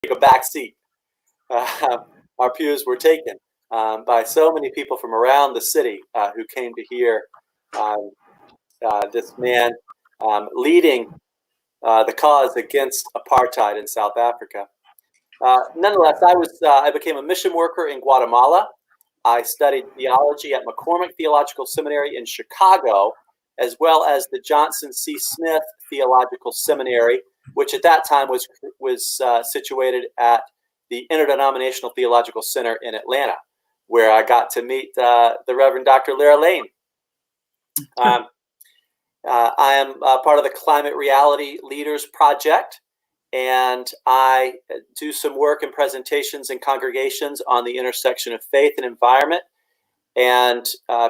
take a back seat. Our pews were taken by so many people from around the city who came to hear this man leading the cause against apartheid in South Africa. Nonetheless, I became a mission worker in Guatemala. I studied theology at McCormick Theological Seminary in Chicago, as well as the Johnson C. Smith Theological Seminary, which at that time was situated at the Interdenominational Theological Center in Atlanta, where I got to meet the Reverend Dr. Lara Lane. I am part of the Climate Reality Leaders Project, and I do some work and presentations in congregations on the intersection of faith and environment. And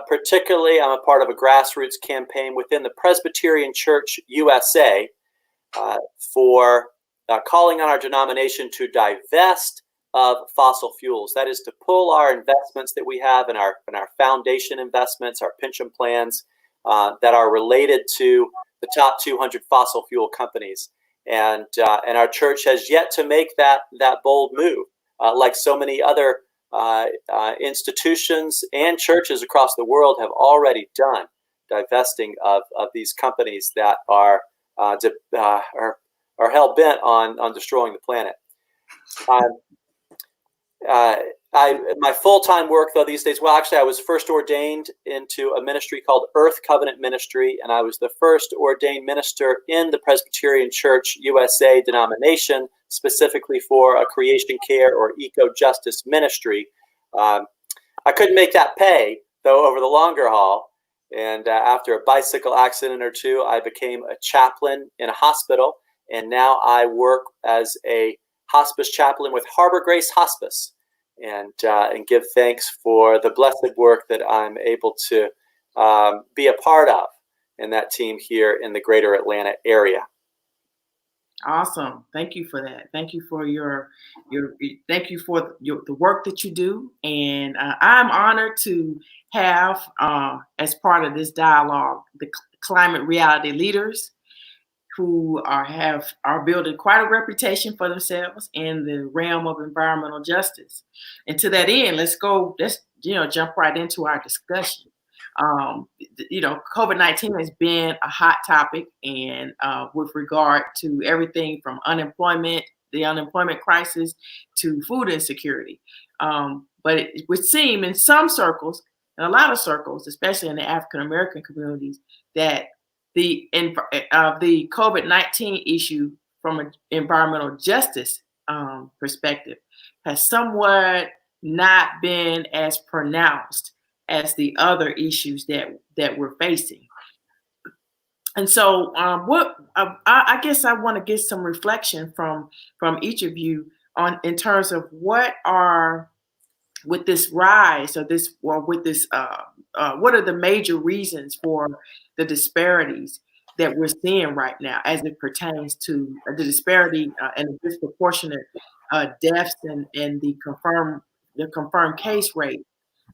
particularly, I'm a part of a grassroots campaign within the Presbyterian Church USA for calling on our denomination to divest of fossil fuels. That is to pull our investments that we have in our foundation investments, our pension plans that are related to the top 200 fossil fuel companies. And our church has yet to make that bold move, like so many other institutions and churches across the world have already done, divesting of these companies that are hell bent on destroying the planet. My full-time work, though, these days, well, actually, I was first ordained into a ministry called Earth Covenant Ministry, and I was the first ordained minister in the Presbyterian Church USA denomination, specifically for a creation care or eco-justice ministry. I couldn't make that pay, though, over the longer haul, and after a bicycle accident or two, I became a chaplain in a hospital, and now I work as a hospice chaplain with Harbor Grace Hospice, and give thanks for the blessed work that I'm able to be a part of in that team here in the greater Atlanta area. Awesome. Thank you for that. Thank you for the work that you do. And I'm honored to have, as part of this dialogue, the climate reality leaders who are building quite a reputation for themselves in the realm of environmental justice. And to that end, let's jump right into our discussion. COVID-19 has been a hot topic, and with regard to everything from the unemployment crisis, to food insecurity. But it would seem in some circles, in a lot of circles, especially in the African American communities, that the COVID-19 issue from an environmental justice perspective has somewhat not been as pronounced as the other issues that we're facing. And so I guess I want to get some reflection from each of you in terms of what are, with this rise or this, or with this, what are the major reasons for the disparities that we're seeing right now as it pertains to the disparity and the disproportionate deaths and the confirmed case rate?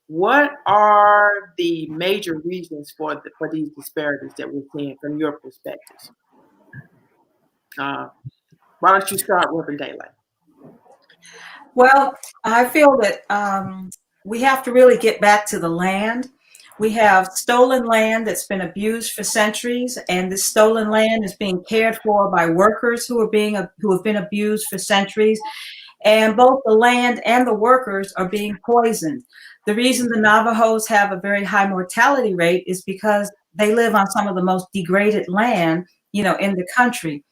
What are the major reasons for these disparities that we're seeing from your perspectives? Why don't you start, Reverend Daylight? Well, I feel that we have to really get back to the land. We have stolen land that's been abused for centuries, and this stolen land is being cared for by workers who have been abused for centuries. And both the land and the workers are being poisoned. The reason the Navajos have a very high mortality rate is because they live on some of the most degraded land, in the country.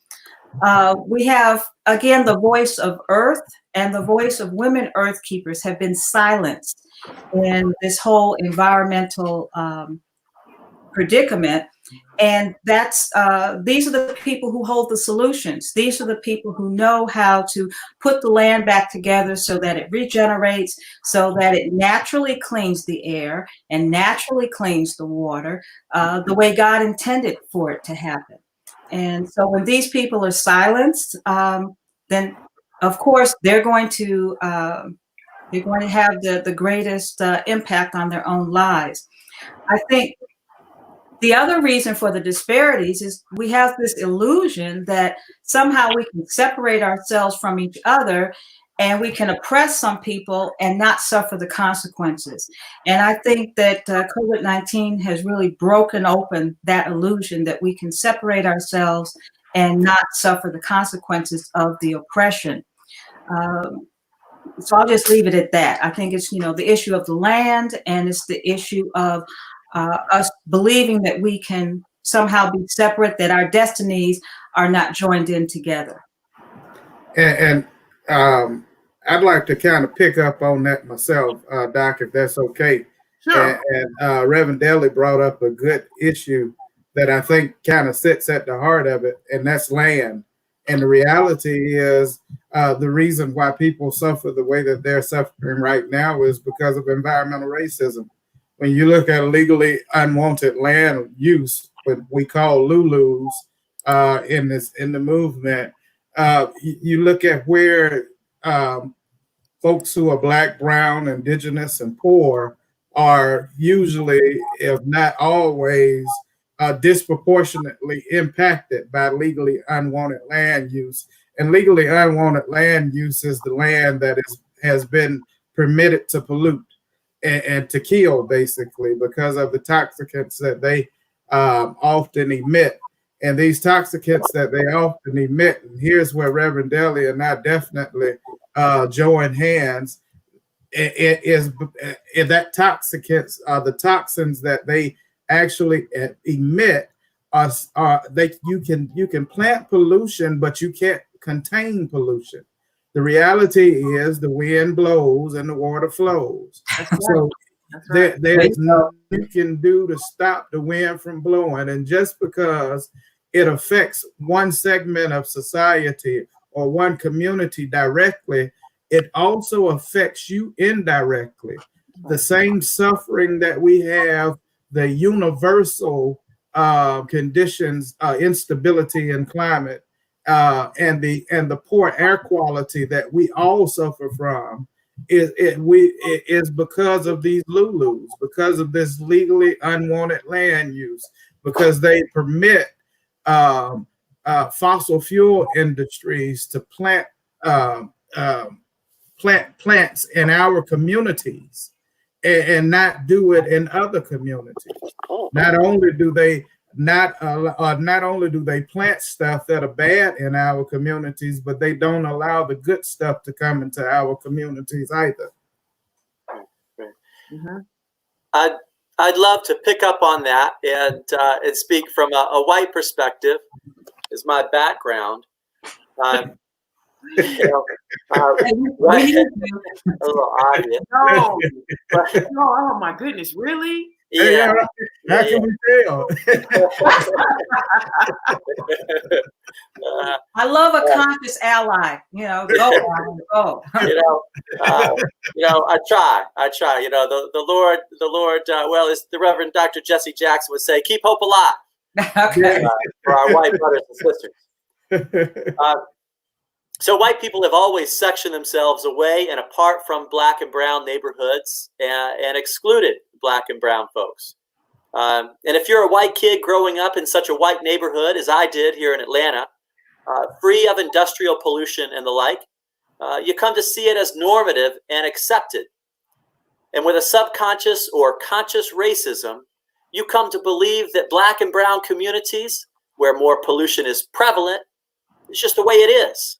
We have, again, the voice of Earth and the voice of women Earth keepers have been silenced in this whole environmental predicament. And these are the people who hold the solutions. These are the people who know how to put the land back together so that it regenerates, so that it naturally cleans the air and naturally cleans the water, the way God intended for it to happen. And so when these people are silenced, then of course they're going to have the greatest impact on their own lives. I think The other reason for the disparities is we have this illusion that somehow we can separate ourselves from each other and we can oppress some people and not suffer the consequences. And I think that COVID-19 has really broken open that illusion that we can separate ourselves and not suffer the consequences of the oppression. So I'll just leave it at that. I think it's, the issue of the land, and it's the issue of us believing that we can somehow be separate, that our destinies are not joined in together. And I'd like to kind of pick up on that myself, Doc, if that's okay. Sure. And Reverend Daly brought up a good issue that I think kind of sits at the heart of it, and that's land. And the reality is the reason why people suffer the way that they're suffering right now is because of environmental racism. When you look at legally unwanted land use, what we call LULUs in the movement, you look at where folks who are Black, brown, indigenous, and poor are usually, if not always, disproportionately impacted by legally unwanted land use. And legally unwanted land use is the land that has been permitted to pollute and to kill, basically, because of the toxicants that they often emit. And these toxicants that they often emit, and here's where Reverend Daly and I definitely join hands, is that toxicants, the toxins that they actually emit you can plant pollution, but you can't contain pollution. The reality is the wind blows and the water flows. So there's nothing you can do to stop the wind from blowing. And just because it affects one segment of society or one community directly, it also affects you indirectly. The same suffering that we have, the universal conditions, instability in climate, and the poor air quality that we all suffer from, is because of these LULUs, because of this legally unwanted land use, because they permit fossil fuel industries to plant plants in our communities and not do it in other communities. Not only do they plant stuff that are bad in our communities, but they don't allow the good stuff to come into our communities either. Mm-hmm. I'd love to pick up on that and speak from a white perspective, is my background. Right? No, oh my goodness, really? Yeah. How can we tell? I love a conscious ally. Go. I try. The Lord. Well, as the Reverend Dr. Jesse Jackson would say, keep hope alive. Okay. For our white brothers and sisters. So white people have always sectioned themselves away and apart from Black and brown neighborhoods and excluded Black and brown folks. And if you're a white kid growing up in such a white neighborhood as I did here in Atlanta, free of industrial pollution and the like, you come to see it as normative and accepted. And with a subconscious or conscious racism, you come to believe that Black and brown communities, where more pollution is prevalent, it's just the way it is.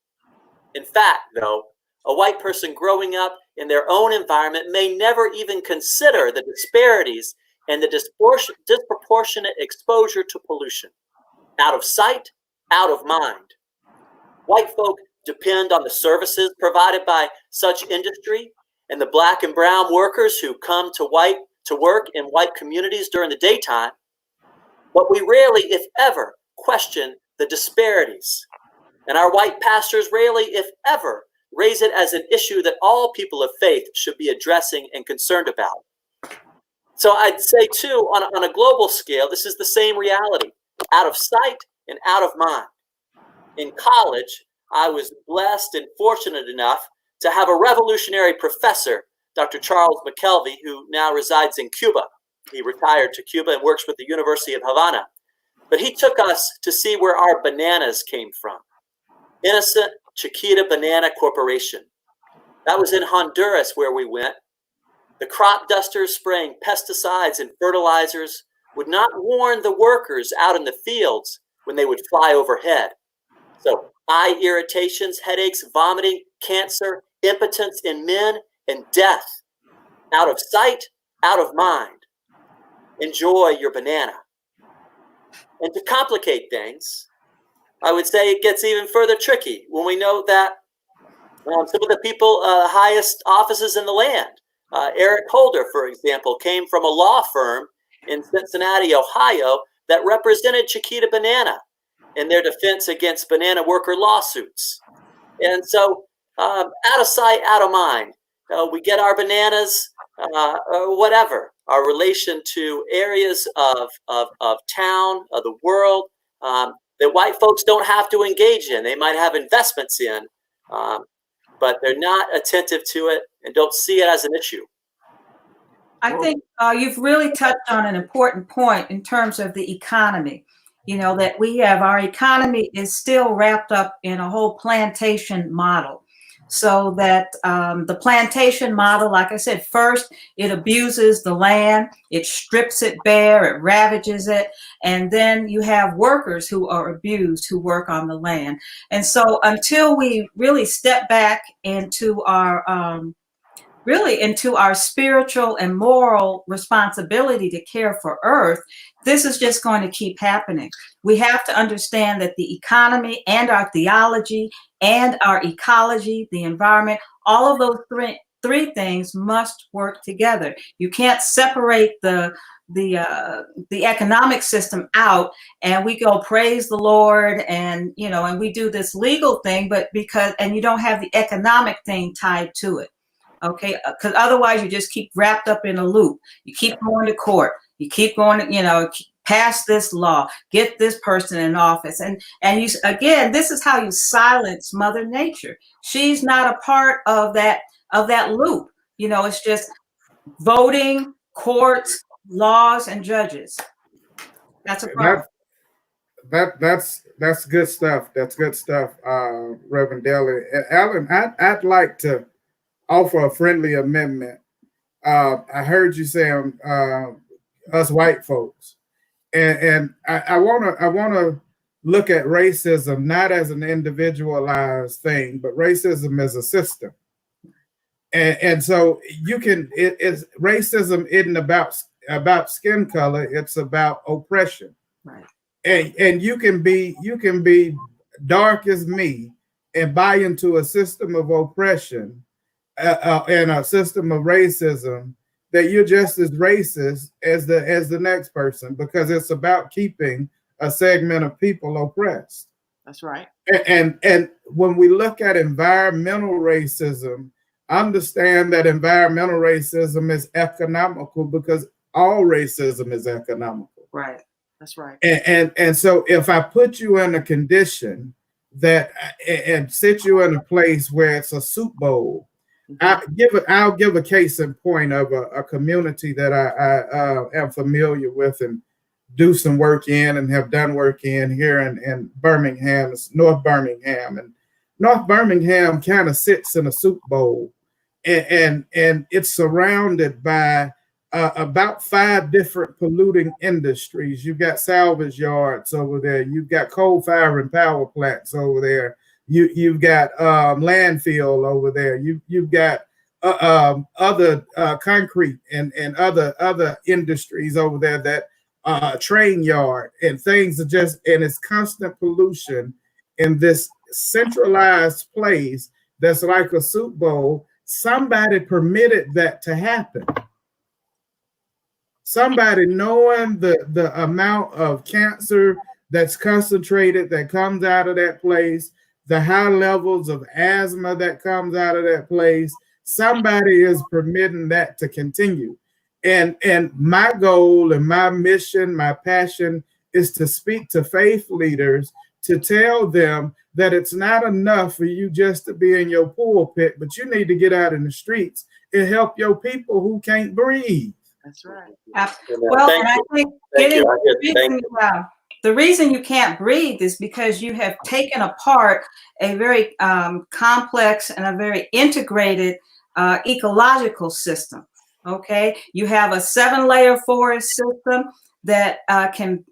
In fact, though, a white person growing up in their own environment may never even consider the disparities and the disproportionate exposure to pollution. Out of sight, out of mind. White folk depend on the services provided by such industry and the Black and brown workers who come to work in white communities during the daytime. But we rarely, if ever, question the disparities. And our white pastors rarely, if ever, raise it as an issue that all people of faith should be addressing and concerned about. So I'd say, too, on a global scale, this is the same reality, out of sight and out of mind. In college, I was blessed and fortunate enough to have a revolutionary professor, Dr. Charles McKelvey, who now resides in Cuba. He retired to Cuba and works with the University of Havana. But he took us to see where our bananas came from. Innocent Chiquita Banana Corporation. That was in Honduras where we went. The crop dusters spraying pesticides and fertilizers would not warn the workers out in the fields when they would fly overhead. So eye irritations, headaches, vomiting, cancer, impotence in men, and death. Out of sight, out of mind. Enjoy your banana. And to complicate things, I would say it gets even further tricky when we know that some of the people, highest offices in the land, Eric Holder, for example, came from a law firm in Cincinnati, Ohio, that represented Chiquita Banana in their defense against banana worker lawsuits. And so, out of sight, out of mind. We get our bananas, or whatever, our relation to areas of town, of the world, that white folks don't have to engage in. They might have investments in, but they're not attentive to it and don't see it as an issue. I think you've really touched on an important point in terms of the economy. You know, that we have, our economy is still wrapped up in a whole plantation model. So that the plantation model, like I said, first it abuses the land, it strips it bare, it ravages it, and then you have workers who are abused who work on the land. And so until we really step back into our into our spiritual and moral responsibility to care for Earth, this is just going to keep happening. We have to understand that the economy and our theology and our ecology, the environment, all of those three things must work together. You can't separate the economic system out and we go praise the Lord and and we do this legal thing, but and you don't have the economic thing tied to it. Okay, because otherwise you just keep wrapped up in a loop. You keep going to court. You keep going to, pass this law, get this person in office. And you, again, this is how you silence Mother Nature. She's not a part of that loop. It's just voting, courts, laws, and judges. That's a problem. That's good stuff. That's good stuff, Reverend Daly. Alan, I'd like to offer a friendly amendment. I heard you say us white folks, and I wanna look at racism not as an individualized thing, but racism as a system. And so it's racism isn't about skin color; it's about oppression. Right. And you can be dark as me and buy into a system of oppression. And a system of racism, that you're just as racist as the next person, because it's about keeping a segment of people oppressed. That's right. And when we look at environmental racism, understand that environmental racism is economical, because all racism is economical. Right. That's right. And so if I put you in a condition and sit you in a place where it's a soup bowl, I'll give a case in point of a community that I am familiar with and do some work in and have done work in here in Birmingham. It's North Birmingham, and North Birmingham kind of sits in a soup bowl, and it's surrounded by about 5 different polluting industries. You've got salvage yards over there. You've got coal-firing power plants over there. You've got landfill over there. You've got other concrete and other industries over there, that train yard and things are just, and it's constant pollution in this centralized place that's like a soup bowl. Somebody permitted that to happen. Somebody, knowing the amount of cancer that's concentrated that comes out of that place, the high levels of asthma that comes out of that place, somebody is permitting that to continue. And my goal and my mission, my passion is to speak to faith leaders, to tell them that it's not enough for you just to be in your pulpit, but you need to get out in the streets and help your people who can't breathe. That's right. Well, Thank and I you. think Thank you. the reason you can't breathe is because you have taken apart a very complex and a very integrated ecological system. Okay, you have a 7-layer forest system that can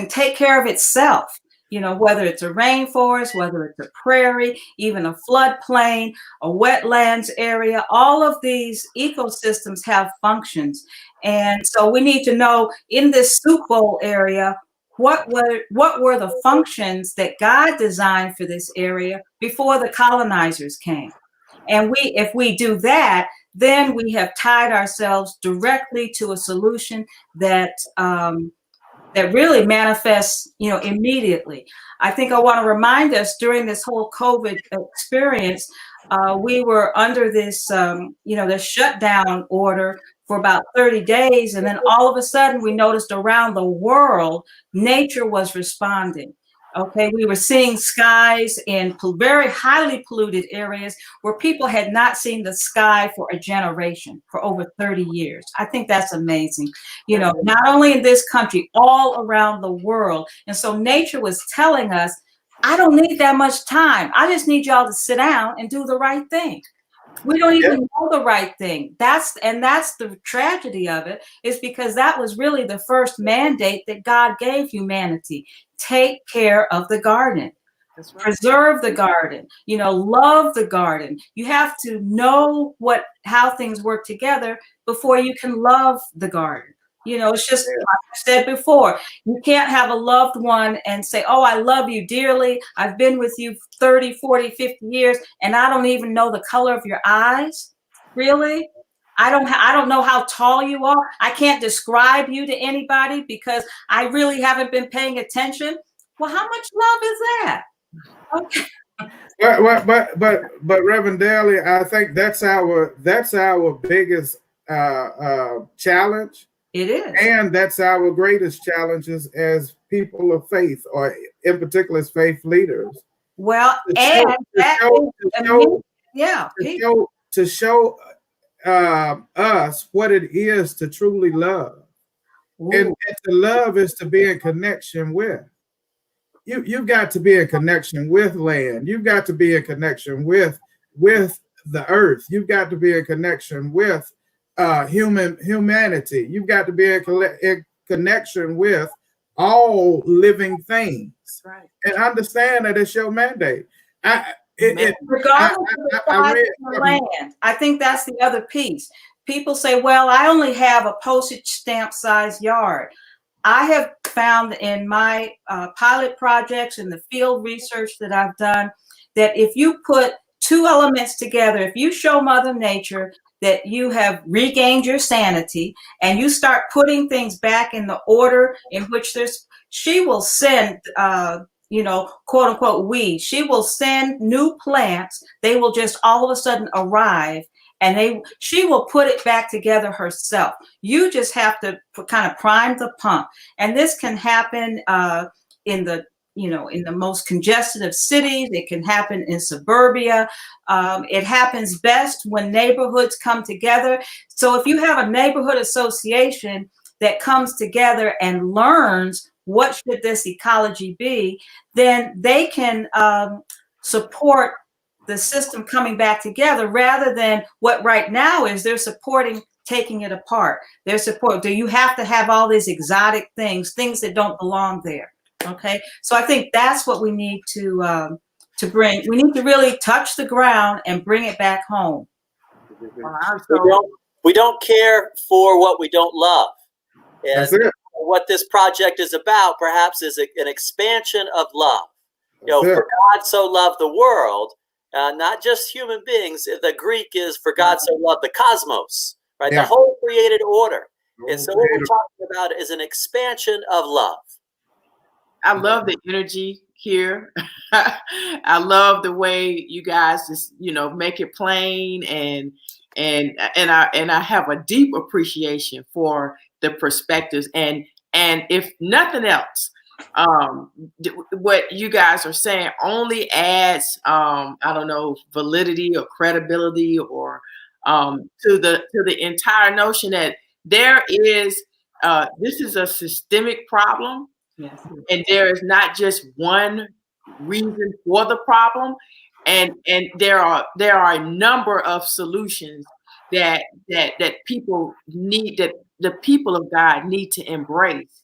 take care of itself. You know, whether it's a rainforest, whether it's a prairie, even a floodplain, a wetlands area, all of these ecosystems have functions. And so we need to know in this soup bowl area, what were the functions that God designed for this area before the colonizers came? And if we do that, then we have tied ourselves directly to a solution that that really manifests, you know, immediately. I think I want to remind us during this whole COVID experience, we were under this, you know, the shutdown order for about 30 days. And then all of a sudden we noticed around the world, nature was responding. Okay, we were seeing skies in very highly polluted areas where people had not seen the sky for a generation, for over 30 years. I think that's amazing. You know, not only in this country, all around the world. And so nature was telling us, I don't need that much time. I just need y'all to sit down and do the right thing. We don't even know the right thing. That's the tragedy of it, is because that was really the first mandate that God gave humanity. Take care of the garden. That's right. Preserve the garden. You know, love the garden. You have to know how things work together before you can love the garden. You know, it's just like I said before, you can't have a loved one and say, oh, I love you dearly. I've been with you 30, 40, 50 years, and I don't even know the color of your eyes. Really? I don't know how tall you are. I can't describe you to anybody because I really haven't been paying attention. Well, how much love is that? Okay. But Reverend Daly, I think that's our biggest challenge. It is. And that's our greatest challenges as people of faith, or in particular as faith leaders. Well, to show us what it is to truly love. And to love is to be in connection with. You've got to be in connection with land. You've got to be in connection with the earth. You've got to be in connection with humanity. You've got to be in connection with all living things. Right. And understand that it's your mandate. Regardless of the size of the land, I think that's the other piece. People say, well, I only have a postage stamp size yard. I have found in my pilot projects and the field research that I've done that if you put two elements together, if you show Mother Nature that you have regained your sanity and you start putting things back in the order in which she will send, you know, quote unquote, she will send new plants. They will just all of a sudden arrive and she will put it back together herself. You just have to kind of prime the pump. And this can happen in the most congested of cities. It can happen in suburbia. It happens best when neighborhoods come together. So if you have a neighborhood association that comes together and learns what should this ecology be, then they can support the system coming back together rather than what right now is they're supporting taking it apart. Do you have to have all these exotic things that don't belong there? Okay, so I think that's what we need to bring. We need to really touch the ground and bring it back home. We don't care for what we don't love. And that's it. What this project is about, perhaps, is an expansion of love. You know, for God so loved the world, not just human beings. The Greek is for God so loved the cosmos, right? Yeah. The whole created order. And so what we're talking about is an expansion of love. I love the energy here. I love the way you guys just, you know, make it plain and I have a deep appreciation for the perspectives and if nothing else, what you guys are saying only adds I don't know, validity or credibility or to the entire notion that there is this is a systemic problem, Yes. and there is not just one reason for the problem, and there are a number of solutions that people need, that the people of God need to embrace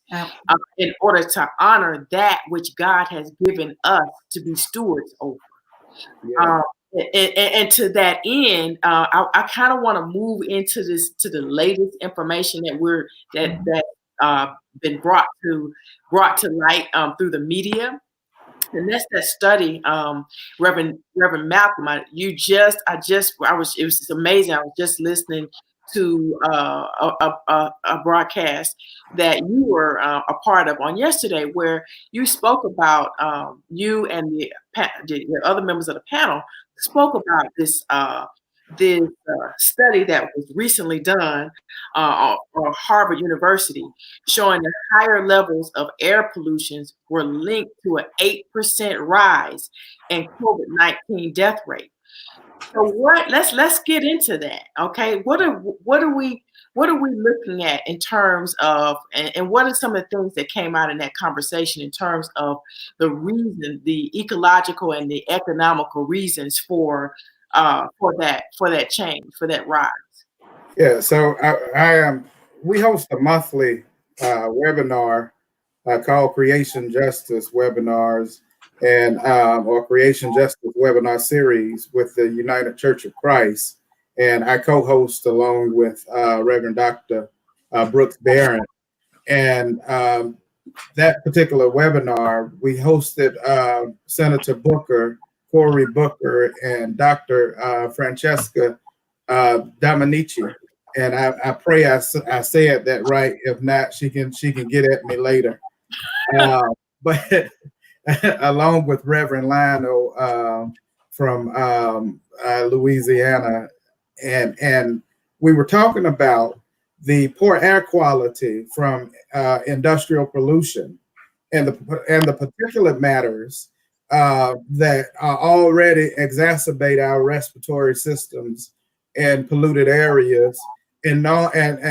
in order to honor that which God has given us to be stewards over. Yeah. And to that end, I kind of want to move into the latest information that been brought to light through the media. And that's that study, Reverend Malcolm. It was amazing. I was just listening to a broadcast that you were a part of on yesterday, where you spoke about you and the other members of the panel spoke about this study that was recently done on Harvard University, showing that higher levels of air pollution were linked to an 8% rise in COVID-19 death rate. So let's get into that. Okay, what are we looking at in terms of, and what are some of the things that came out in that conversation in terms of the ecological and the economical reasons for that change, for that rise? Yeah, so I am. We host a monthly webinar called Creation Justice Webinars, and or Creation Justice Webinar Series with the United Church of Christ, and I co-host along with Reverend Dr. Brooks Barron, and that particular webinar we hosted Senator Booker, Cory Booker, and Dr. Francesca Dominici, and I pray I said that right. If not, she can get at me later. But along with Reverend Lionel from Louisiana, and we were talking about the poor air quality from industrial pollution and the particulate matters that already exacerbate our respiratory systems in polluted areas. And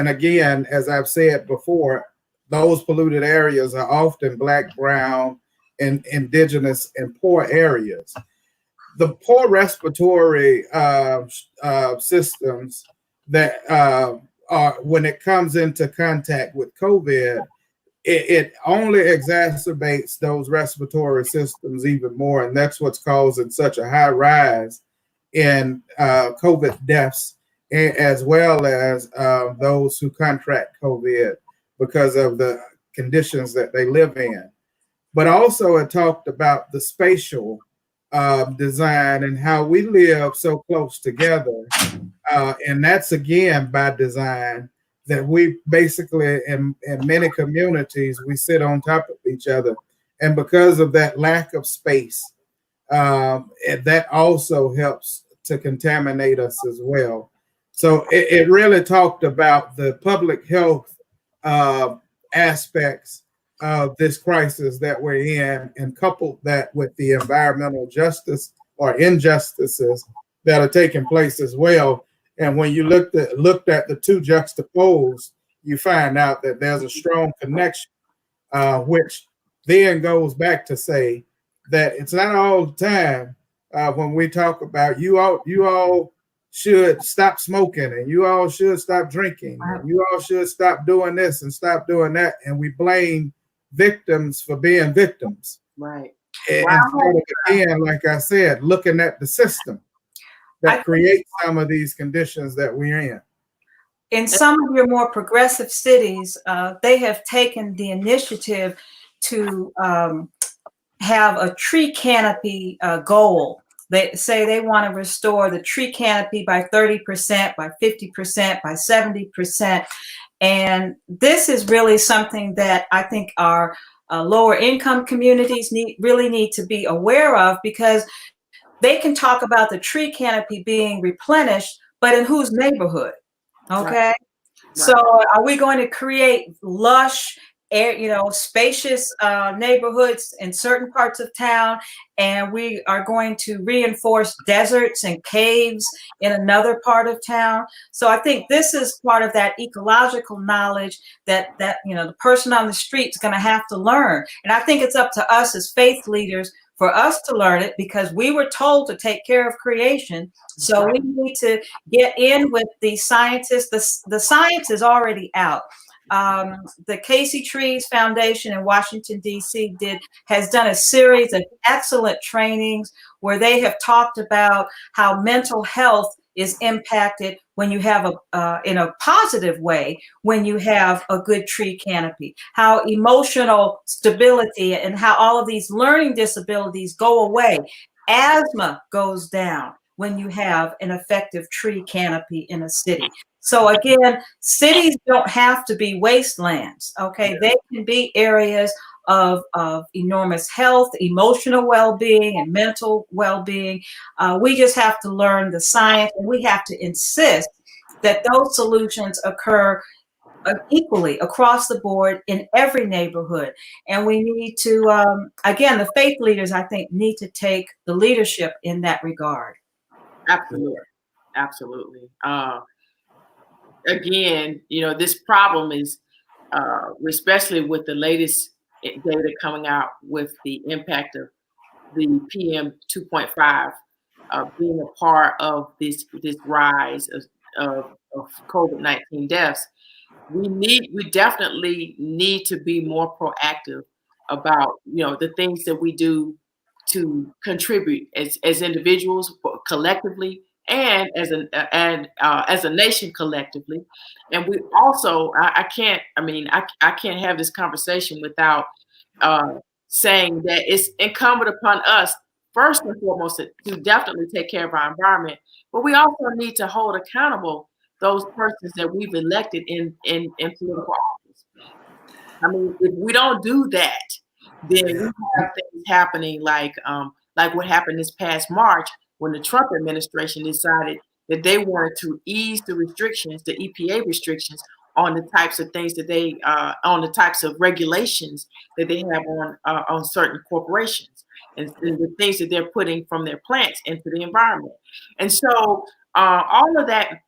again, as I've said before, those polluted areas are often Black, brown, and indigenous and poor areas. The poor respiratory systems that are, when it comes into contact with COVID, it only exacerbates those respiratory systems even more. And that's what's causing such a high rise in COVID deaths, as well as those who contract COVID because of the conditions that they live in. But also it talked about the spatial design and how we live so close together. And that's again by design, that we basically in many communities, we sit on top of each other. And because of that lack of space, that also helps to contaminate us as well. So it really talked about the public health aspects of this crisis that we're in, and coupled that with the environmental justice or injustices that are taking place as well. And when you looked at the two juxtaposed, you find out that there's a strong connection, which then goes back to say that it's not all the time when we talk about you all should stop smoking, and you all should stop drinking, and you all should stop doing this and stop doing that, and we blame victims for being victims. Right. And again, like I said, looking at the system that creates some of these conditions that we're in. In some of your more progressive cities, they have taken the initiative to have a tree canopy goal. They say they want to restore the tree canopy by 30%, by 50%, by 70%. And this is really something that I think our lower income communities really need to be aware of, because they can talk about the tree canopy being replenished, but in whose neighborhood? Okay. Right. So are we going to create lush spacious neighborhoods in certain parts of town, and we are going to reinforce deserts and caves in another part of town. So I think this is part of that ecological knowledge that the person on the street is going to have to learn. And I think it's up to us as faith leaders for us to learn it, because we were told to take care of creation. So we need to get in with the scientists. The science is already out. The Casey Trees Foundation in Washington, D.C. has done a series of excellent trainings where they have talked about how mental health is impacted when you have in a positive way, when you have a good tree canopy, how emotional stability and how all of these learning disabilities go away. Asthma goes down when you have an effective tree canopy in a city. So again, cities don't have to be wastelands, okay? They can be areas of enormous health, emotional well-being, and mental well-being. We just have to learn the science, and we have to insist that those solutions occur equally across the board in every neighborhood. And we need to, again, the faith leaders, I think, need to take the leadership in that regard. Absolutely. Absolutely. Again, this problem is, especially with the latest data coming out with the impact of the PM 2.5 being a part of this rise of COVID-19 deaths. We definitely need to be more proactive about the things that we do to contribute as individuals collectively, and as a nation collectively. And we also, I can't have this conversation without saying that it's incumbent upon us, first and foremost, to definitely take care of our environment, but we also need to hold accountable those persons that we've elected in political office. I mean, if we don't do that, then we have things happening like what happened this past March, when the Trump administration decided that they wanted to ease the restrictions, the EPA restrictions, on the types of things that on the types of regulations that they have on certain corporations, and the things that they're putting from their plants into the environment. And so all of that,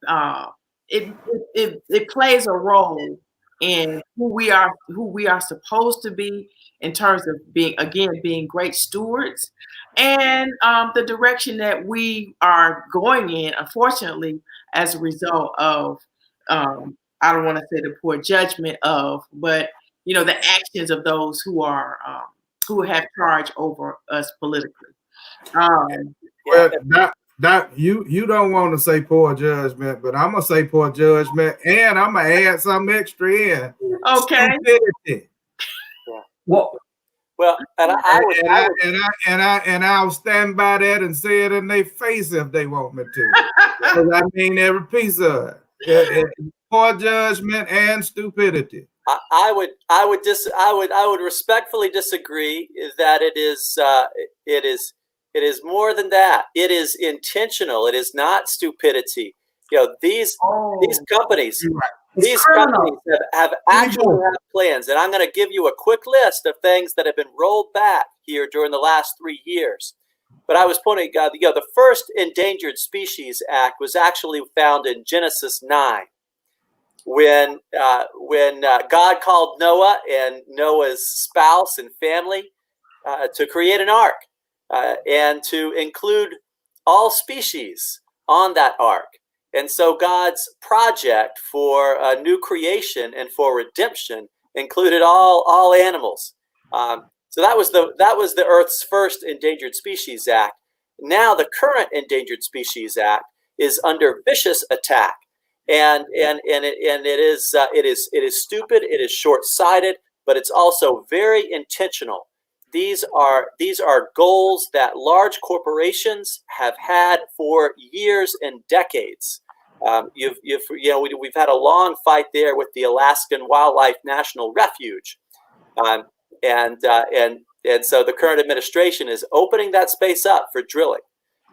it plays a role in who we are supposed to be, in terms of being great stewards, and the direction that we are going in, unfortunately, as a result of I don't want to say the poor judgment of, but the actions of those who have charge over us politically. Well, Doc, you don't want to say poor judgment, but I'm gonna say poor judgment, and I'm gonna add some extra in. Okay. Stupidity. Well, and I'll stand by that and say it in their face if they want me to. Because I mean every piece of it. Poor judgment and stupidity. I would respectfully disagree that it is more than that. It is intentional. It is not stupidity. These companies. Right. These companies have actually had plans, and I'm going to give you a quick list of things that have been rolled back here during the last 3 years. But I was pointing, the first Endangered Species Act was actually found in Genesis 9, when God called Noah and Noah's spouse and family to create an ark and to include all species on that ark. And so God's project for new creation and for redemption included all animals. So that was the Earth's first Endangered Species Act. Now the current Endangered Species Act is under vicious attack, and it is stupid. It is short-sighted, but it's also very intentional. These are goals that large corporations have had for years and decades. We've had a long fight there with the Alaskan Wildlife National Refuge, and so the current administration is opening that space up for drilling.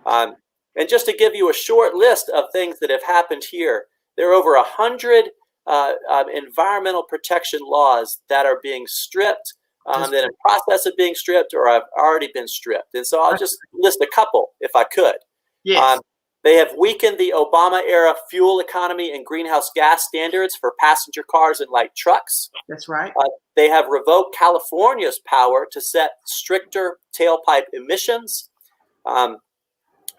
And just to give you a short list of things that have happened here, there are over 100 environmental protection laws that are being stripped, that are in process of being stripped or have already been stripped. And so I'll just list a couple if I could. Yes. They have weakened the Obama-era fuel economy and greenhouse gas standards for passenger cars and light trucks. That's right. They have revoked California's power to set stricter tailpipe emissions.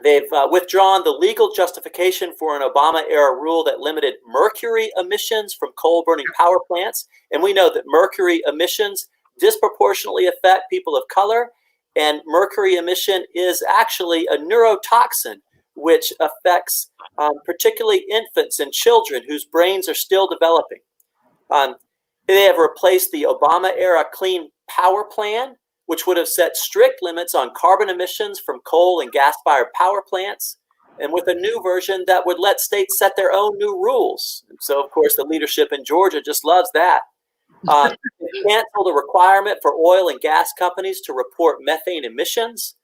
They've withdrawn the legal justification for an Obama-era rule that limited mercury emissions from coal-burning power plants. And we know that mercury emissions disproportionately affect people of color. And mercury emission is actually a neurotoxin, which affects particularly infants and children whose brains are still developing. They have replaced the Obama-era Clean Power Plan, which would have set strict limits on carbon emissions from coal and gas-fired power plants, and with a new version that would let states set their own new rules. And so, of course, the leadership in Georgia just loves that. They canceled a requirement for oil and gas companies to report methane emissions.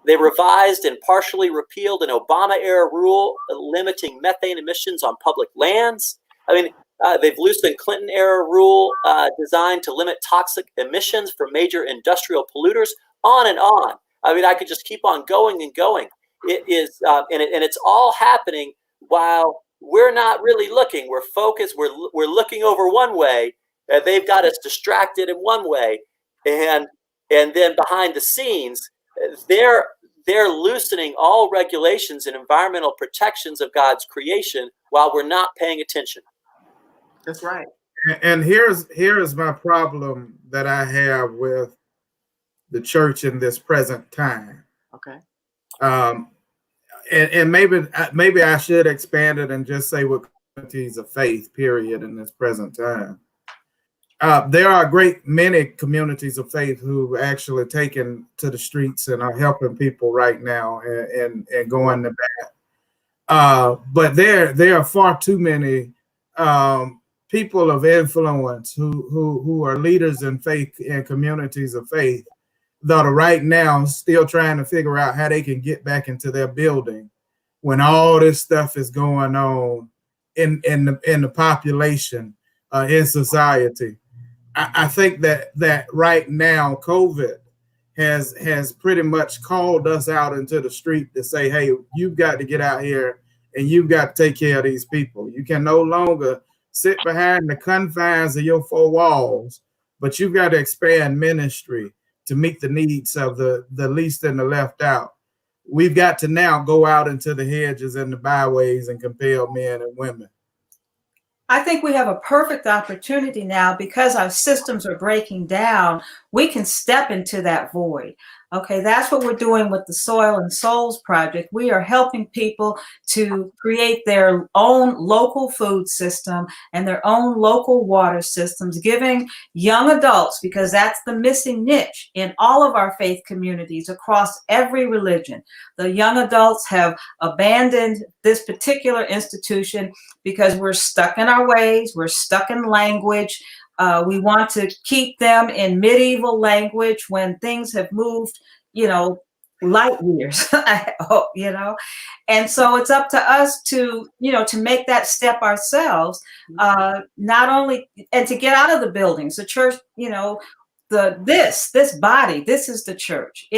They revised and partially repealed an Obama-era rule limiting methane emissions on public lands. I mean, they've loosened Clinton-era rule designed to limit toxic emissions from major industrial polluters, on and on. I mean, I could just keep on going and going. It is, and it's all happening while we're not really looking. We're focused. We're looking over one way. They've got us distracted in one way, and then behind the scenes, they're loosening all regulations and environmental protections of God's creation while we're not paying attention. That's right. And here's my problem that I have with the church in this present time. Okay. And maybe I should expand it and just say with communities of faith, period, in this present time. There are a great many communities of faith who actually taken to the streets and are helping people right now and going to bat. But there are far too many people of influence who are leaders in faith and communities of faith that are right now still trying to figure out how they can get back into their building when all this stuff is going on in the population, in society. I think that right now COVID has pretty much called us out into the street to say, hey, you've got to get out here and you've got to take care of these people. You can no longer sit behind the confines of your four walls, but you've got to expand ministry to meet the needs of the least and the left out. We've got to now go out into the hedges and the byways and compel men and women. I think we have a perfect opportunity now because our systems are breaking down. We can step into that void. Okay, that's what we're doing with the Soil and Souls Project. We are helping people to create their own local food system and their own local water systems, giving young adults, because that's the missing niche in all of our faith communities across every religion. The young adults have abandoned this particular institution because we're stuck in our ways, we're stuck in language. We want to keep them in medieval language when things have moved, light years, I hope, And so it's up to us to make that step ourselves, not only, and to get out of the buildings, the church, this body, this is the church.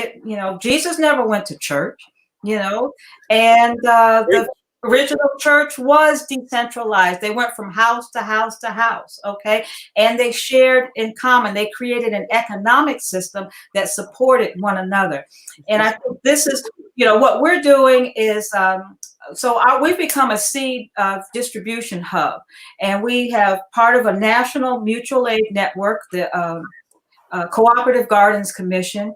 Jesus never went to church, and the original church was decentralized. They went from house to house to house, okay? And they shared in common. They created an economic system that supported one another. And I think this is, what we're doing is, we've become a seed distribution hub. And we have part of a national mutual aid network, the Cooperative Gardens Commission.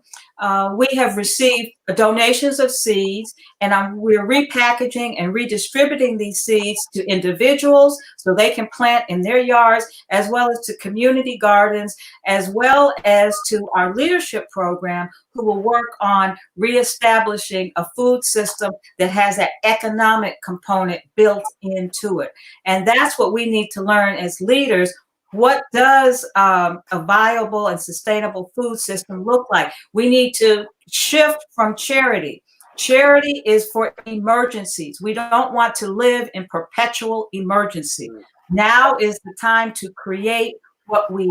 We have received donations of seeds, and we're repackaging and redistributing these seeds to individuals so they can plant in their yards, as well as to community gardens, as well as to our leadership program, who will work on reestablishing a food system that has that economic component built into it. And that's what we need to learn as leaders. What does a viable and sustainable food system look like? We need to shift from charity. Charity is for emergencies. We don't want to live in perpetual emergency. Now is the time to create what we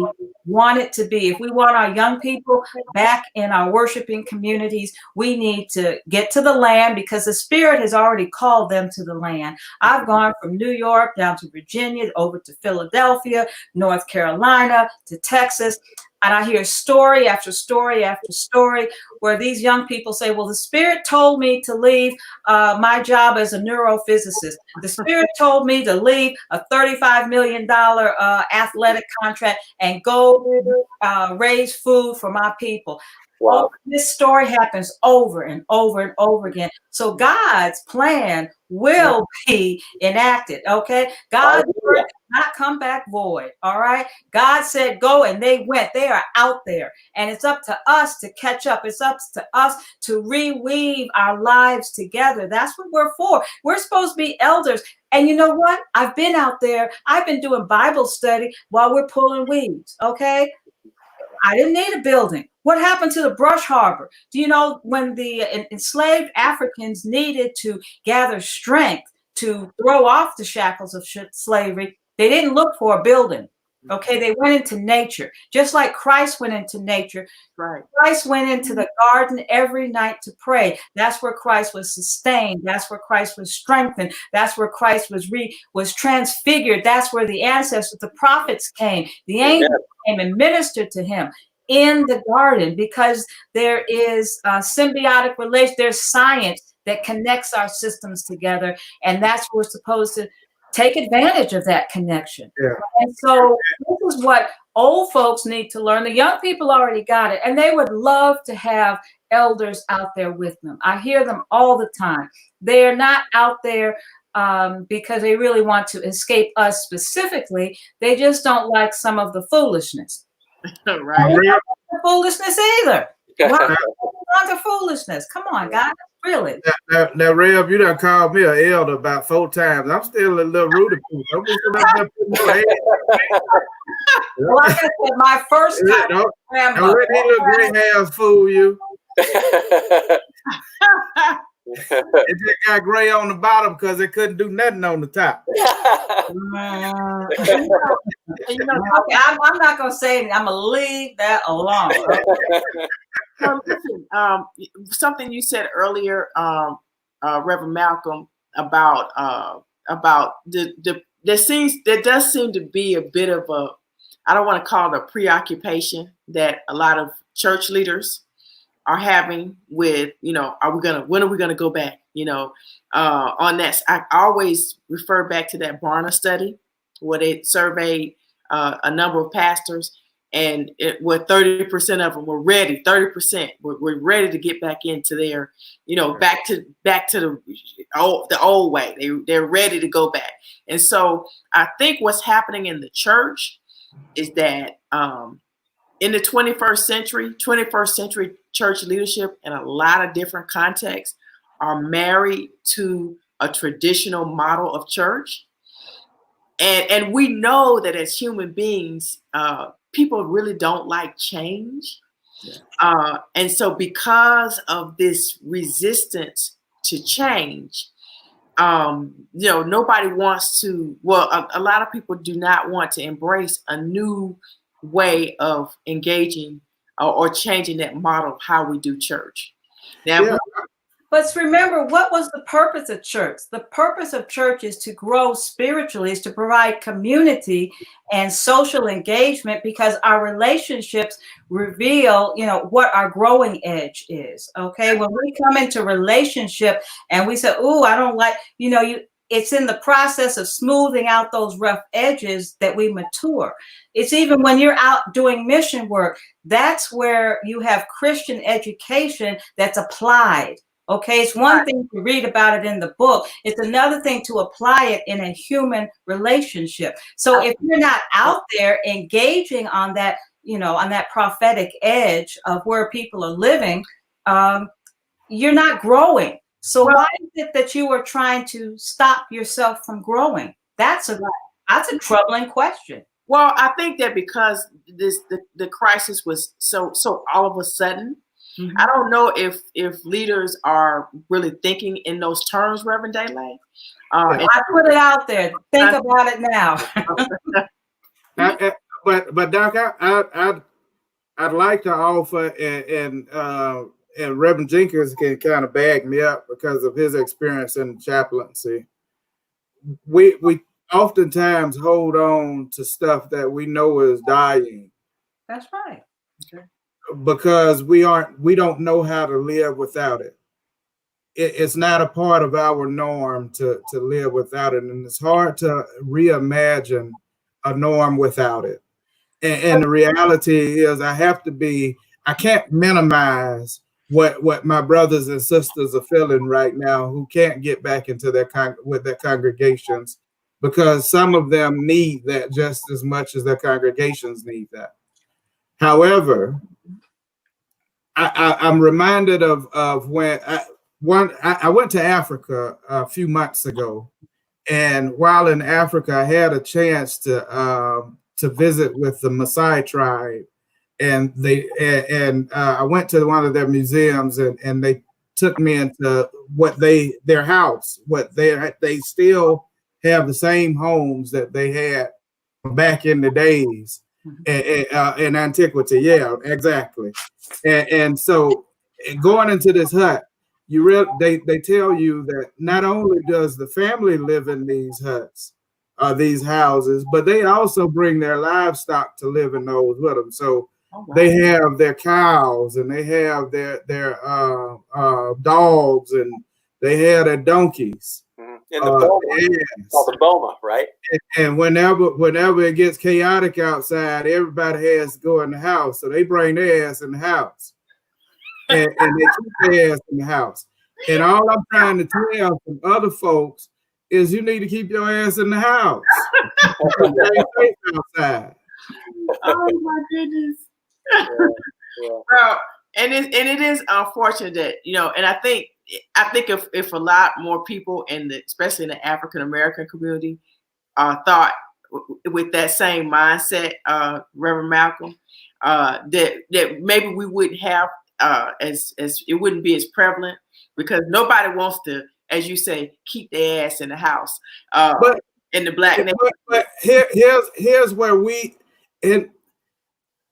want it to be. If we want our young people back in our worshiping communities, we need to get to the land because the Spirit has already called them to the land. I've gone from New York down to Virginia, over to Philadelphia, North Carolina, to Texas. And I hear story after story after story where these young people say, well, the Spirit told me to leave my job as a neurophysicist. The Spirit told me to leave a $35 million athletic contract and go raise food for my people. Wow. This story happens over and over and over again. So God's plan will be enacted, okay? God's word does not come back void, all right? God said go, and they went. They are out there, and it's up to us to catch up. It's up to us to reweave our lives together. That's what we're for. We're supposed to be elders. And you know what? I've been out there. I've been doing Bible study while we're pulling weeds, okay? I didn't need a building. What happened to the brush harbor? Do you know when the enslaved Africans needed to gather strength to throw off the shackles of slavery, they didn't look for a building. Okay, they went into nature, just like Christ went into nature. Right. Christ went into the garden every night to pray. That's where Christ was sustained. That's where Christ was strengthened. That's where Christ was transfigured. That's where the ancestors, the prophets came. The angels came and ministered to him in the garden, because there is a symbiotic relation. There's science that connects our systems together, and that's what we're supposed to take advantage of, that connection. Yeah. And so this is what old folks need to learn. The young people already got it, and they would love to have elders out there with them. I hear them all the time. They're not out there because they really want to escape us specifically. They just don't like some of the foolishness. Right. Not the foolishness either. Why not the foolishness? Come on, guys. Really? Now, Rev, you done called me an elder about 4 times. I'm still a little rude. Don't be sitting up there putting my head. Well, like I said, my first time. Don't let these little gray hairs fool you. It just got gray on the bottom because it couldn't do nothing on the top. Okay, I'm not going to say anything. I'm going to leave that alone. Listen, something you said earlier, Reverend Malcolm, about there does seem to be a bit of a, I don't want to call it a preoccupation that a lot of church leaders are having with, when are we gonna go back? On that, I always refer back to that Barna study where they surveyed a number of pastors, and where 30% of them were ready. 30% were ready to get back into their, back to the old way. They're ready to go back. And so I think what's happening in the church is that in the 21st century church leadership in a lot of different contexts are married to a traditional model of church. And we know that as human beings, people really don't like change. Yeah. And so because of this resistance to change, nobody wants to, a lot of people do not want to embrace a new way of engaging or changing that model of how we do church. Now, but remember, what was the purpose of church? The purpose of church is to grow spiritually, is to provide community and social engagement, because our relationships reveal, what our growing edge is. Okay, when we come into relationship and we say, "Ooh, I don't like," it's in the process of smoothing out those rough edges that we mature. It's even when you're out doing mission work, that's where you have Christian education that's applied. Okay, it's one thing to read about it in the book. It's another thing to apply it in a human relationship. So if you're not out there engaging on that, on that prophetic edge of where people are living, you're not growing. So why is it that you are trying to stop yourself from growing? That's a troubling question. Well, I think that because the crisis was so all of a sudden, mm-hmm. I don't know if leaders are really thinking in those terms, Reverend Daylight. I put it out there. Think about it now. But Doc, I'd like to offer, and Reverend Jenkins can kind of back me up because of his experience in chaplaincy. We oftentimes hold on to stuff that we know is dying. That's right. Okay. Because we don't know how to live without it. It's not a part of our norm to live without it, and it's hard to reimagine a norm without it. And the reality is, I can't minimize what my brothers and sisters are feeling right now who can't get back into their congregations, because some of them need that just as much as their congregations need that. However, I'm reminded of when I went to Africa a few months ago, and while in Africa, I had a chance to visit with the Maasai tribe, and I went to one of their museums, and they took me into their house. They still have the same homes that they had back in the days in antiquity. Yeah, exactly. And so going into this hut, they tell you that not only does the family live in these huts, these houses, but they also bring their livestock to live in those with them. So they have their cows, and they have their dogs, and they have their donkeys. In the boma, called the boma, right? And whenever it gets chaotic outside, everybody has to go in the house. So they bring their ass in the house. And they keep their ass in the house. And all I'm trying to tell from other folks is you need to keep your ass in the house. Outside. Oh my goodness. Yeah. Well, and it is unfortunate that, and I think if a lot more people especially in the African American community thought with that same mindset, Reverend Malcolm, that maybe we wouldn't have as it wouldn't be as prevalent, because nobody wants to, as you say, keep their ass in the house. But in the black neighborhood. But here's where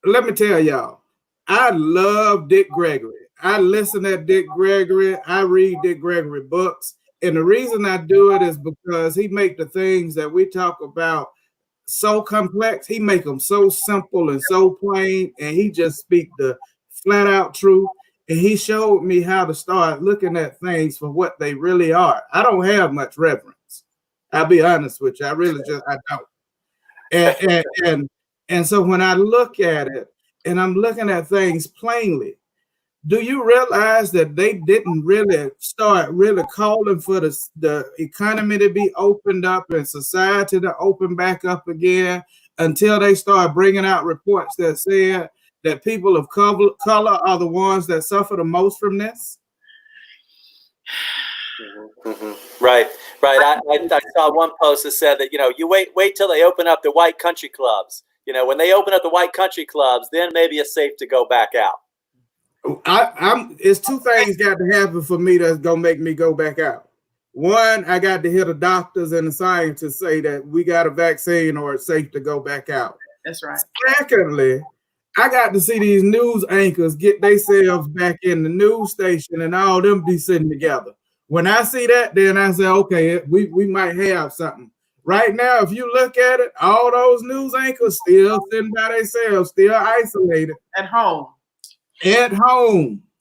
let me tell y'all, I love Dick Gregory. I listen to Dick Gregory. I read Dick Gregory books. And the reason I do it is because he make the things that we talk about so complex. He make them so simple and so plain. And he just speak the flat out truth. And he showed me how to start looking at things for what they really are. I don't have much reverence. I'll be honest with you. I don't. And so when I look at it, and I'm looking at things plainly, do you realize that they didn't really start calling for the economy to be opened up and society to open back up again until they start bringing out reports that said that people of color are the ones that suffer the most from this? Mm-hmm. Right. I saw one post that said that, you wait till they open up the white country clubs. When they open up the white country clubs, then maybe it's safe to go back out. It's two things got to happen for me that's gonna make me go back out. One, I got to hear the doctors and the scientists say that we got a vaccine or it's safe to go back out. That's right. Secondly, I got to see these news anchors get themselves back in the news station and all them be sitting together. When I see that, then I say, okay, we might have something. Right now, if you look at it, all those news anchors still sitting by themselves, still isolated. At home.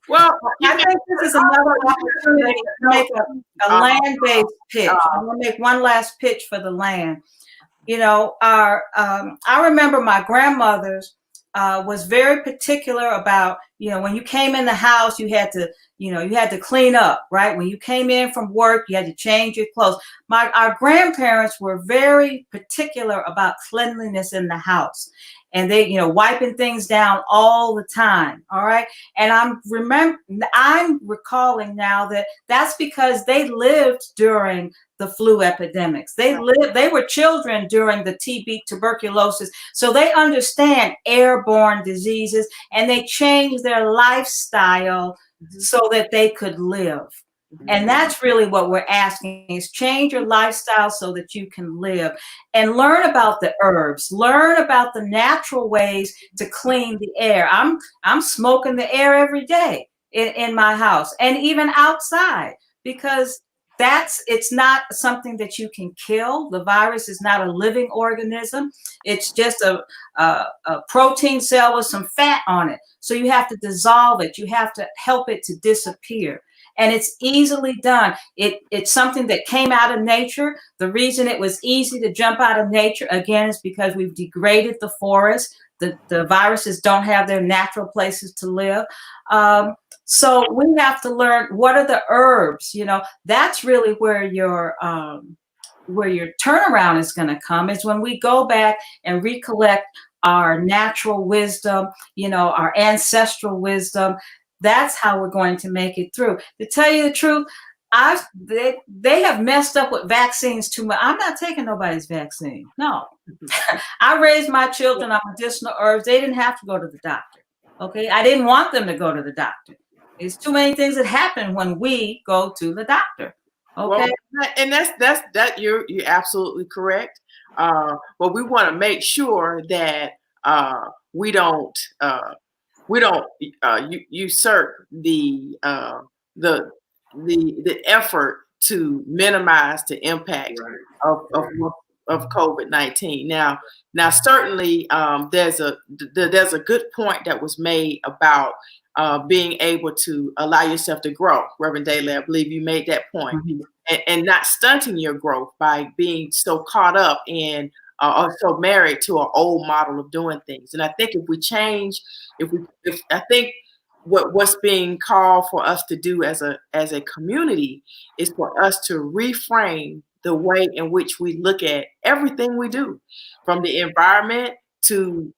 Well, I think this is another opportunity to make a land-based pitch. I'm going to make one last pitch for the land. I remember my grandmother's was very particular about, when you came in the house, you had to clean up, right? When you came in from work, you had to change your clothes. Our grandparents were very particular about cleanliness in the house, and they, wiping things down all the time. All right. And I'm recalling now that that's because they lived during the flu epidemics. They were children during the TB, tuberculosis. So they understand airborne diseases, and they changed their lifestyle so that they could live. And that's really what we're asking is change your lifestyle so that you can live and learn about the herbs, learn about the natural ways to clean the air. I'm smoking the air every day in my house and even outside because it's not something that you can kill. The virus is not a living organism. It's just a protein cell with some fat on it. So you have to dissolve it. You have to help it to disappear. And it's easily done. It's something that came out of nature. The reason it was easy to jump out of nature, again, is because we've degraded the forest. The viruses don't have their natural places to live. So we have to learn what are the herbs. That's really where your turnaround is going to come, is when we go back and recollect our natural wisdom, our ancestral wisdom. That's how we're going to make it through. To tell you the truth, they have messed up with vaccines too much. I'm not taking nobody's vaccine. No. I raised my children on medicinal herbs. They didn't have to go to the doctor. Okay. I didn't want them to go to the doctor. There's too many things that happen when we go to the doctor. Okay. Well, and that's you're absolutely correct. But we want to make sure that we don't usurp the effort to minimize the impact of COVID-19. Now certainly there's a good point that was made about being able to allow yourself to grow. Reverend Daly, I believe you made that point. Mm-hmm. and not stunting your growth by being so caught up in or so married to an old model of doing things. And I think if we change, I think what's being called for us to do as a community is for us to reframe the way in which we look at everything we do, from the environment to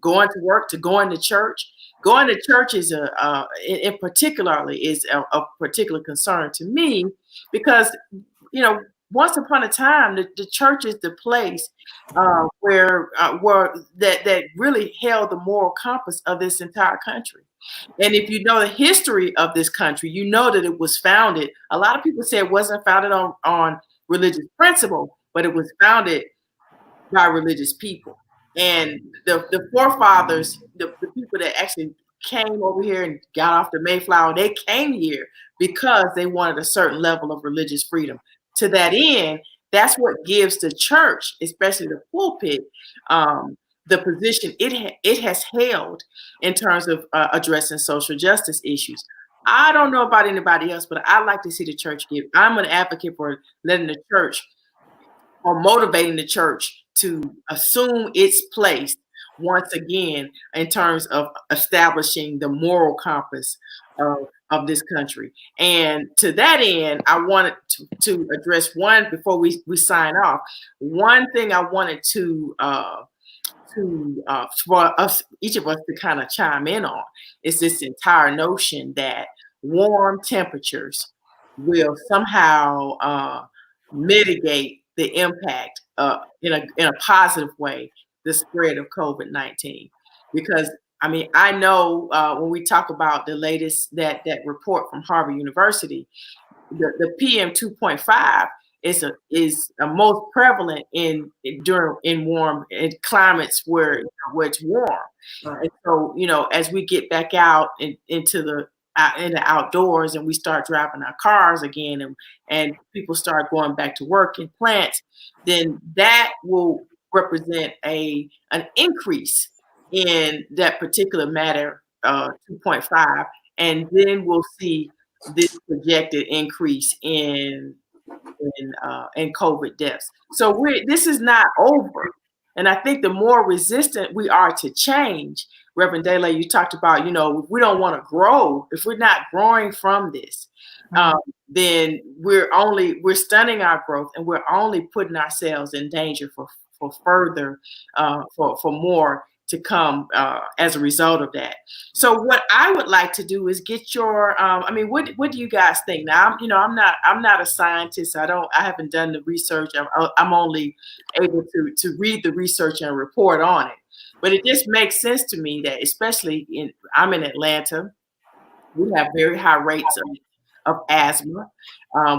going to work to going to church. Going to church is in particularly is a particular concern to me because once upon a time, the church is the place where that really held the moral compass of this entire country. And if you know the history of this country, you know that it was founded. A lot of people say it wasn't founded on religious principle, but it was founded by religious people. And the forefathers, the people that actually came over here and got off the Mayflower, they came here because they wanted a certain level of religious freedom. To that end, that's what gives the church, especially the pulpit, the position it has held in terms of addressing social justice issues. I don't know about anybody else, but I like to see the church give. I'm an advocate for letting the church or motivating the church to assume its place once again in terms of establishing the moral compass of this country. And to that end, I wanted to address one before we sign off. One thing I wanted to for us, each of us, to kind of chime in on is this entire notion that warm temperatures will somehow mitigate the impact in a positive way, the spread of COVID-19. Because I know when we talk about the latest that report from Harvard University, the PM 2.5 is most prevalent in warm climates where it's warm. And so as we get back out into the outdoors and we start driving our cars again and people start going back to work in plants, then that will represent an increase in that particular matter 2.5, and then we'll see this projected increase in COVID deaths. So this is not over. And I think the more resistant we are to change, Reverend Daly, you talked about, we don't want to grow. If we're not growing from this, then we're stunning our growth, and we're only putting ourselves in danger for further, for more to come as a result of that. So what I would like to do is get your, what do you guys think? Now, I'm not a scientist. I haven't done the research. I'm only able to read the research and report on it. But it just makes sense to me that, especially I'm in Atlanta, we have very high rates of asthma.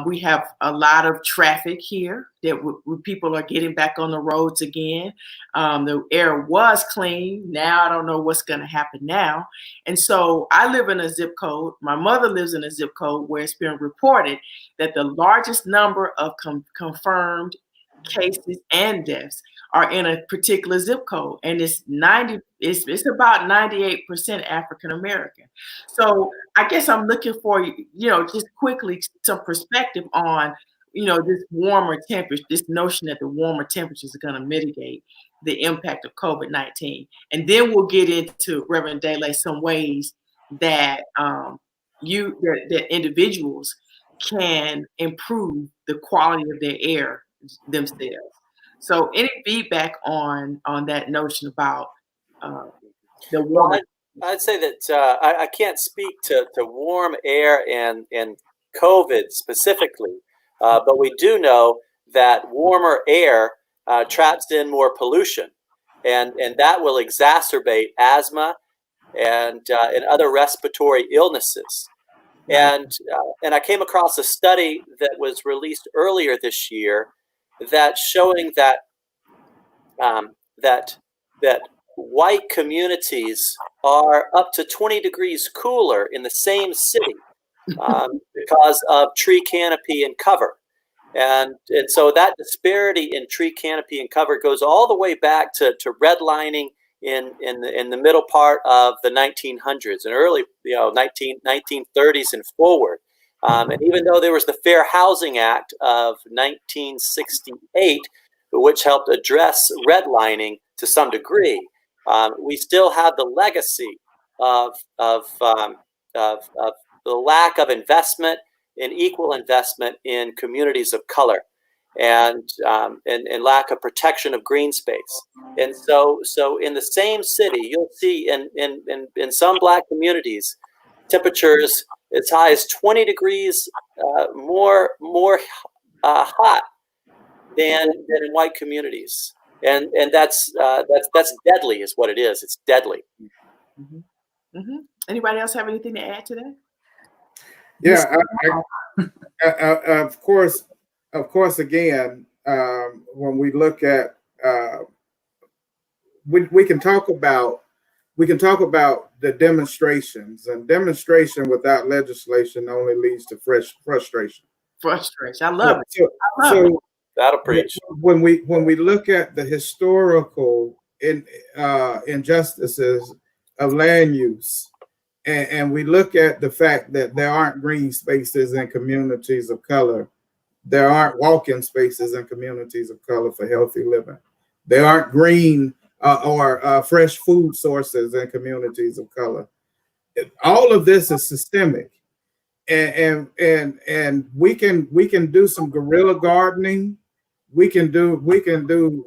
We have a lot of traffic here that people are getting back on the roads again. The air was clean. Now I don't know what's going to happen now. And so I live in a zip code. My mother lives in a zip code where it's been reported that the largest number of confirmed cases and deaths are in a particular zip code, and it's about 98% African American. So I guess I'm looking for, just quickly some perspective on, this warmer temperature, this notion that the warmer temperatures are going to mitigate the impact of COVID-19. And then we'll get into, Reverend Dele, some ways that that individuals can improve the quality of their air themselves. So any feedback on that notion about the warmer? I'd say that I can't speak to warm air and COVID specifically, but we do know that warmer air traps in more pollution, and that will exacerbate asthma and other respiratory illnesses. And I came across a study that was released earlier this year that's showing that that white communities are up to 20 degrees cooler in the same city because of tree canopy and cover. And so that disparity in tree canopy and cover goes all the way back to redlining in the middle part of the 1900s and early 1930s and forward. And even though there was the Fair Housing Act of 1968, which helped address redlining to some degree, we still have the legacy of the lack of investment and equal investment in communities of color, and lack of protection of green space. And so in the same city, you'll see in some Black communities temperatures as high as 20 degrees more hot than in white communities, and that's deadly, is what it is. It's deadly. Mm-hmm. Mm-hmm. Anybody else have anything to add to that? Yeah, of course. Again, when we look at, we can talk about the demonstrations, and demonstration without legislation only leads to frustration. Frustration. I love it. So that'll preach. When we look at the historical injustices of land use, and we look at the fact that there aren't green spaces in communities of color, there aren't walking spaces in communities of color for healthy living, there aren't green or fresh food sources in communities of color. All of this is systemic, and we can do some guerrilla gardening, we can do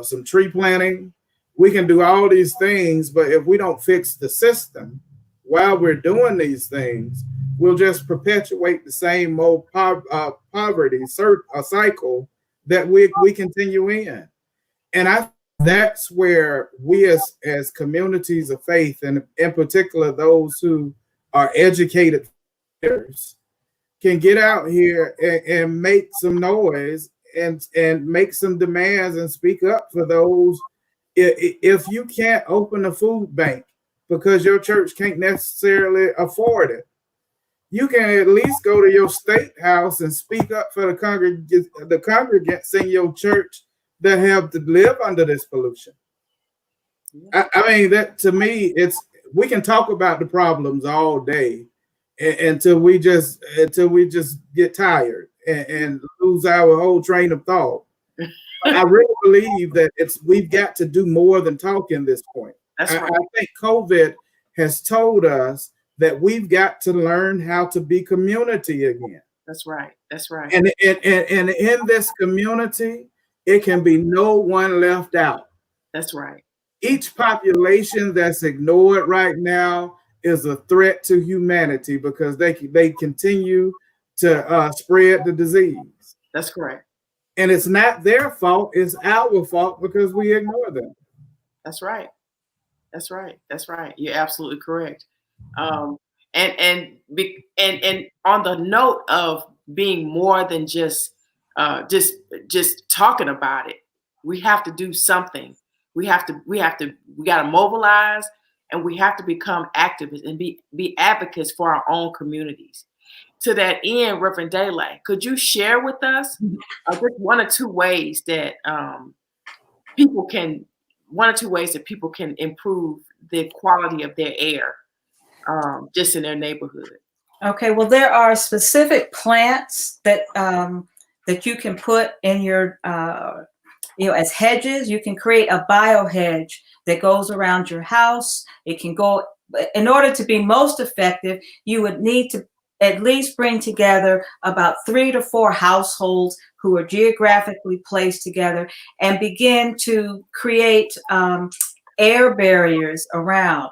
some tree planting, we can do all these things, but if we don't fix the system while we're doing these things, we'll just perpetuate the same old poverty cycle that we continue in. And that's where we as communities of faith, and in particular those who are educated leaders, can get out here and make some noise and make some demands and speak up for those. If you can't open a food bank because your church can't necessarily afford it, you can at least go to your state house and speak up for the congregants in your church that have to live under this pollution. I mean, that to me, we can talk about the problems all day until we just get tired and lose our whole train of thought. I really believe that we've got to do more than talk in this point. That's right. I think COVID has told us that we've got to learn how to be community again. That's right. That's right. And in this community, it can be no one left out. That's right. Each population that's ignored right now is a threat to humanity because they continue to spread the disease. That's correct. And it's not their fault, it's our fault because we ignore them. That's right. That's right. That's right. You're absolutely correct. And on the note of being more than just talking about it, we have to do something. We got to mobilize, and we have to become activists and be advocates for our own communities. To that end, Reverend Daylight, could you share with us just one or two ways that people can improve the quality of their air just in their neighborhood? Okay, well, there are specific plants that that you can put in your as hedges. You can create a bio hedge that goes around your house. It can go, in order to be most effective, you would need to at least bring together about 3 to 4 households who are geographically placed together and begin to create air barriers around.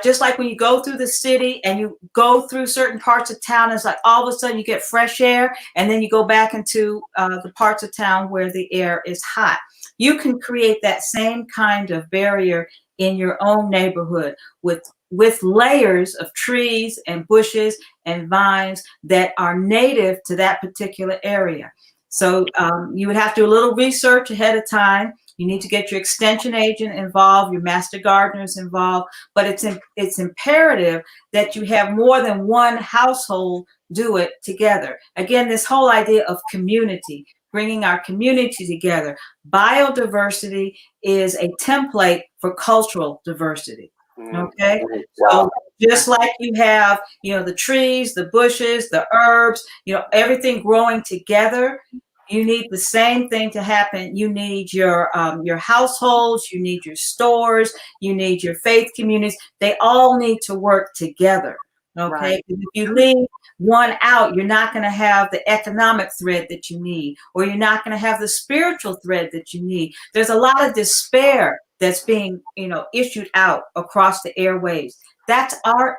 Just like when you go through the city and you go through certain parts of town, it's like all of a sudden you get fresh air, and then you go back into the parts of town where the air is hot. You can create that same kind of barrier in your own neighborhood with layers of trees and bushes and vines that are native to that particular area. So you would have to do a little research ahead of time. You need to get your extension agent involved, your master gardeners involved, but it's imperative that you have more than one household do it together. Again, this whole idea of community, bringing our community together. Biodiversity is a template for cultural diversity. Okay, so just like you have, the trees, the bushes, the herbs, everything growing together, you need the same thing to happen. You need your households, you need your stores, you need your faith communities. They all need to work together. Okay, right. If you leave one out, you're not going to have the economic thread that you need, or you're not going to have the spiritual thread that you need. There's a lot of despair that's being, issued out across the airwaves. That's our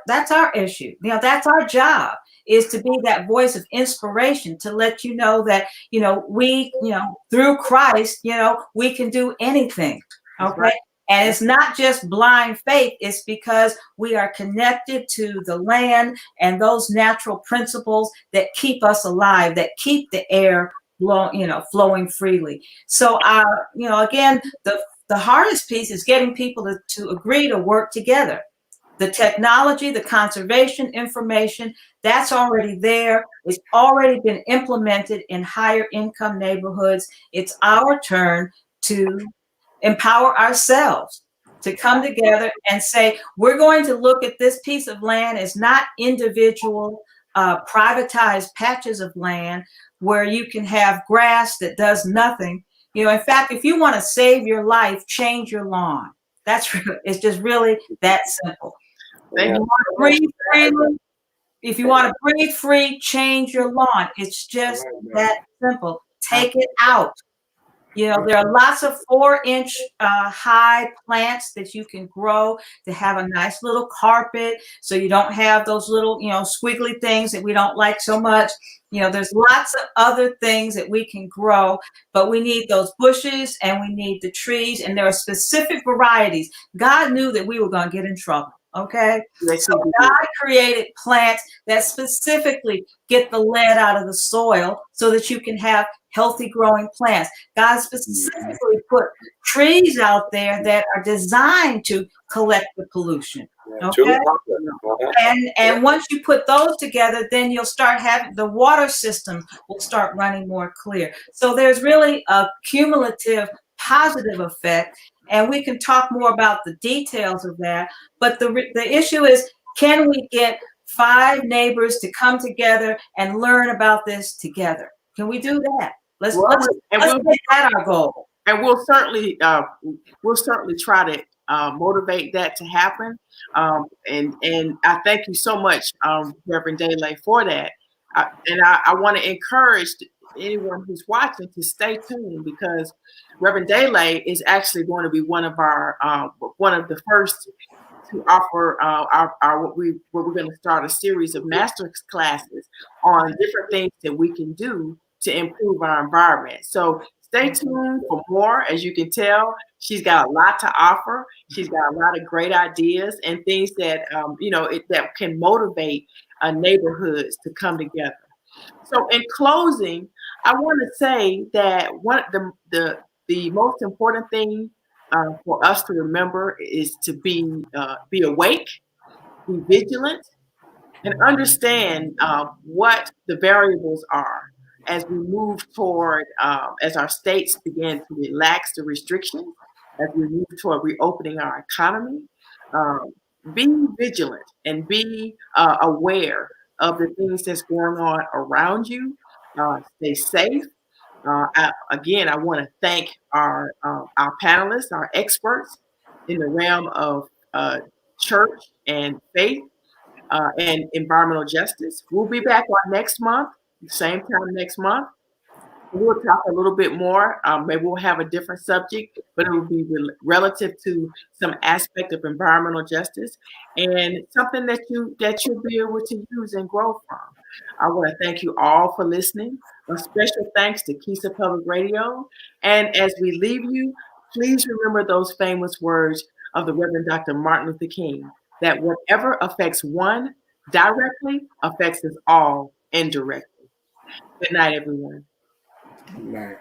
issue. That's our job, is to be that voice of inspiration, to let you know that, we, through Christ, we can do anything. Okay. Right. And it's not just blind faith. It's because we are connected to the land and those natural principles that keep us alive, that keep the air flowing freely. So again, the hardest piece is getting people to agree to work together. The technology, the conservation information, that's already there. It's already been implemented in higher income neighborhoods. It's our turn to empower ourselves to come together and say, we're going to look at this piece of land as not individual, privatized patches of land where you can have grass that does nothing. In fact, if you want to save your life, change your lawn. It's just really that simple. If you want to breathe freely, if you want to breathe free, change your lawn. It's just that simple. Take it out. There are lots of 4-inch high plants that you can grow to have a nice little carpet, so you don't have those little, squiggly things that we don't like so much. There's lots of other things that we can grow, but we need those bushes and we need the trees, and there are specific varieties. God knew that we were going to get in trouble. Okay, so God created plants that specifically get the lead out of the soil so that you can have healthy growing plants. God specifically put trees out there that are designed to collect the pollution. Okay, and once you put those together, then you'll start having the water system will start running more clear. So there's really a cumulative positive effect. And we can talk more about the details of that. But the issue is, can we get 5 neighbors to come together and learn about this together? Can we do that? Let's make that our goal. And we'll certainly try to motivate that to happen. And I thank you so much, Reverend Daylight, for that. And I want to encourage anyone who's watching to stay tuned, because Reverend Daylight is actually going to be one of the first to offer we're going to start a series of master classes on different things that we can do to improve our environment. So Stay tuned for more. As you can tell, she's got a lot to offer. She's got a lot of great ideas and things that that can motivate neighborhoods to come together. So, in closing, I want to say that one the most important thing for us to remember is to be awake, be vigilant, and understand what the variables are as we move toward, as our states begin to relax the restrictions, as we move toward reopening our economy. Be vigilant and be aware of the things that's going on around you. Stay safe. Again, I want to thank our panelists, our experts in the realm of church and faith and environmental justice. We'll be back on next month, same time next month. We'll talk a little bit more. Maybe we'll have a different subject, but it will be relative to some aspect of environmental justice and something that you'll be able to use and grow from. I want to thank you all for listening. A special thanks to Kisa Public Radio. And as we leave you, please remember those famous words of the Reverend Dr. Martin Luther King, that whatever affects one directly affects us all indirectly. Good night, everyone. Right.